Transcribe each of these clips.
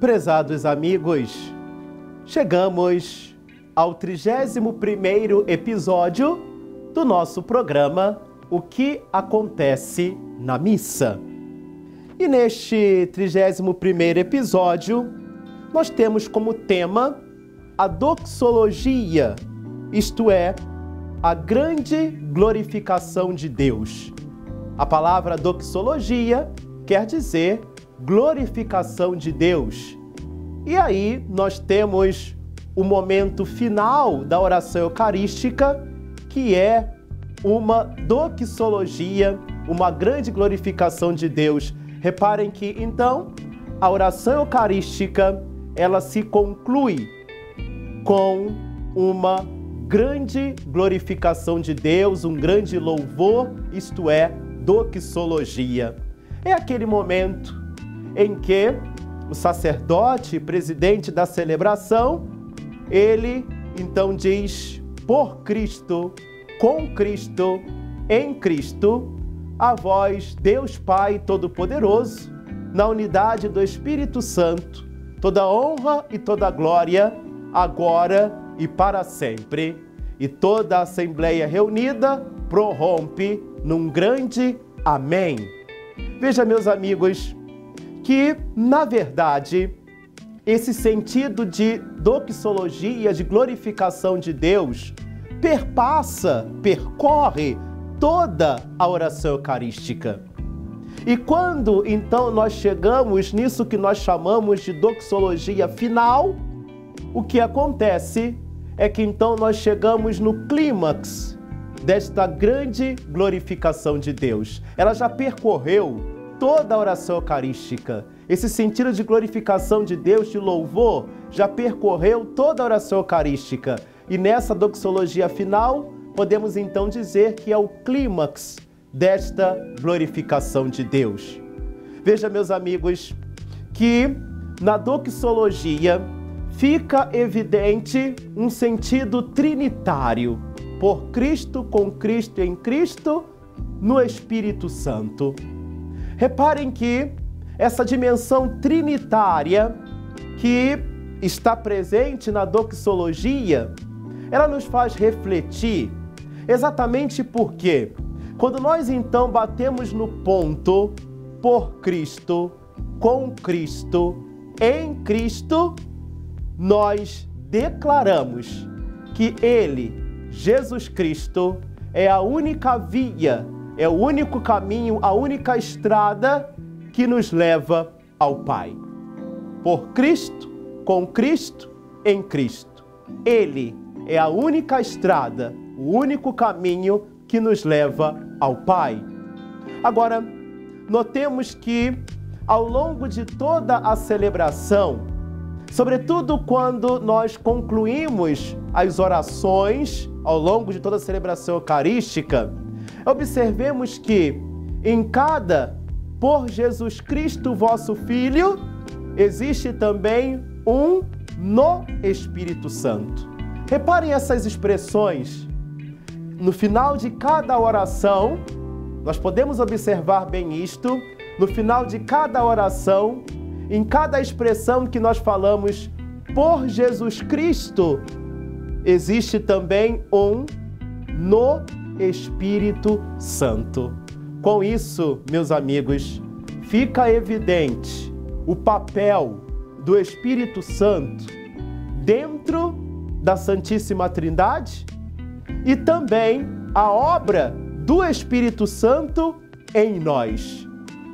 Prezados amigos, chegamos ao 31º episódio do nosso programa O que acontece na missa. E neste 31º episódio, nós temos como tema a doxologia, isto é, a grande glorificação de Deus. A palavra doxologia quer dizer glorificação de Deus. E aí nós temos o momento final da oração eucarística, que é uma doxologia, uma grande glorificação de Deus. Reparem que, então, a oração eucarística, ela se conclui com uma grande glorificação de Deus, um grande louvor, isto é, doxologia. É aquele momento em que o sacerdote, presidente da celebração, ele então diz: por Cristo, com Cristo, em Cristo, a vós, Deus Pai Todo-Poderoso, na unidade do Espírito Santo, toda honra e toda glória, agora e para sempre. E toda a Assembleia reunida prorrompe num grande amém. Veja, meus amigos, que, na verdade, esse sentido de doxologia, de glorificação de Deus, percorre toda a oração eucarística. E quando, então, nós chegamos nisso que nós chamamos de doxologia final, o que acontece é que, então, nós chegamos no clímax desta grande glorificação de Deus. Ela já percorreu toda a oração eucarística. Esse sentido de glorificação de Deus, de louvor, já percorreu toda a oração eucarística. E nessa doxologia final, podemos então dizer que é o clímax desta glorificação de Deus. Veja, meus amigos, que na doxologia fica evidente um sentido trinitário. Por Cristo, com Cristo, em Cristo, no Espírito Santo. Reparem que essa dimensão trinitária que está presente na doxologia, ela nos faz refletir exatamente porque, quando nós então batemos no ponto por Cristo, com Cristo, em Cristo, nós declaramos que Ele, Jesus Cristo, é a única via, é o único caminho, a única estrada que nos leva ao Pai. Por Cristo, com Cristo, em Cristo. Ele é a única estrada, o único caminho que nos leva ao Pai. Agora, notemos que ao longo de toda a celebração, sobretudo quando nós concluímos as orações, ao longo de toda a celebração eucarística, observemos que em cada por Jesus Cristo, vosso Filho, existe também um no Espírito Santo. Reparem essas expressões. No final de cada oração, nós podemos observar bem isto, no final de cada oração, em cada expressão que nós falamos por Jesus Cristo, existe também um no Espírito Santo. Com isso, meus amigos, fica evidente o papel do Espírito Santo dentro da Santíssima Trindade e também a obra do Espírito Santo em nós.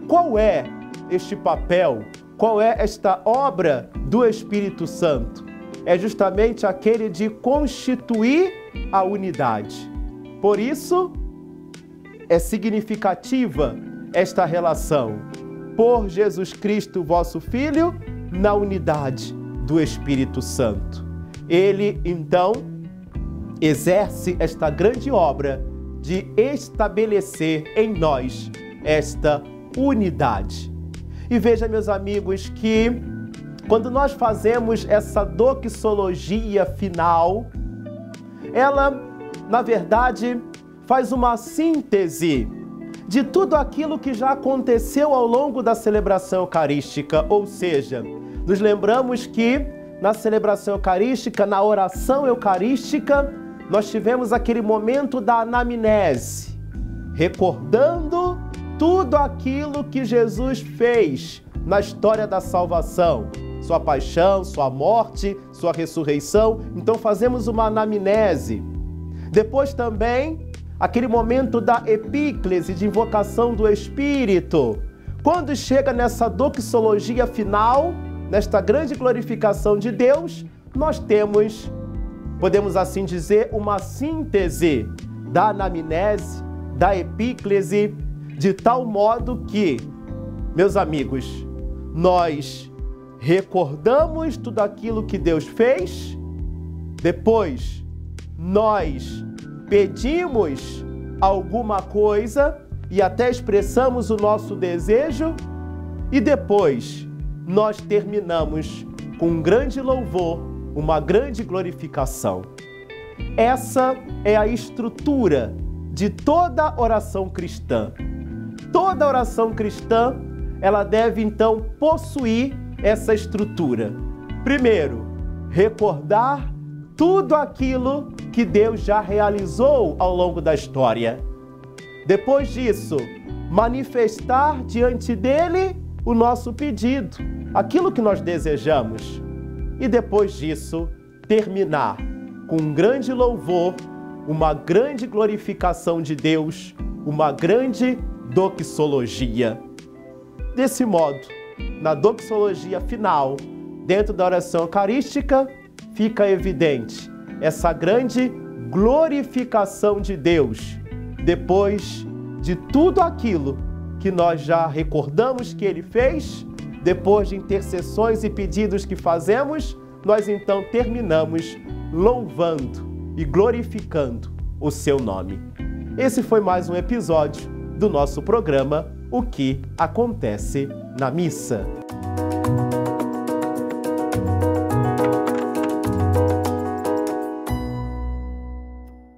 Qual é este papel? Qual é esta obra do Espírito Santo? É justamente aquele de constituir a unidade. Por isso, é significativa esta relação. Por Jesus Cristo, vosso Filho, na unidade do Espírito Santo. Ele, então, exerce esta grande obra de estabelecer em nós esta unidade. E veja, meus amigos, que quando nós fazemos essa doxologia final, ela, na verdade, faz uma síntese de tudo aquilo que já aconteceu ao longo da celebração eucarística, ou seja, nos lembramos que na celebração eucarística, na oração eucarística, nós tivemos aquele momento da anamnese, recordando tudo aquilo que Jesus fez na história da salvação, sua paixão, sua morte, sua ressurreição. Então fazemos uma anamnese. Depois também, aquele momento da epíclese, de invocação do Espírito. Quando chega nessa doxologia final, nesta grande glorificação de Deus, nós temos, podemos assim dizer, uma síntese da anamnese, da epíclese, de tal modo que, meus amigos, nós recordamos tudo aquilo que Deus fez, depois nós pedimos alguma coisa e até expressamos o nosso desejo, e depois nós terminamos com um grande louvor, uma grande glorificação. Essa é a estrutura de toda oração cristã. Toda oração cristã, ela deve então possuir essa estrutura. Primeiro, recordar tudo aquilo que Deus já realizou ao longo da história. Depois disso, manifestar diante dele o nosso pedido, aquilo que nós desejamos. E depois disso, terminar com um grande louvor, uma grande glorificação de Deus, uma grande doxologia. Desse modo, na doxologia final, dentro da oração eucarística, fica evidente essa grande glorificação de Deus, depois de tudo aquilo que nós já recordamos que Ele fez, depois de intercessões e pedidos que fazemos, nós então terminamos louvando e glorificando o Seu nome. Esse foi mais um episódio do nosso programa O que Acontece na Missa.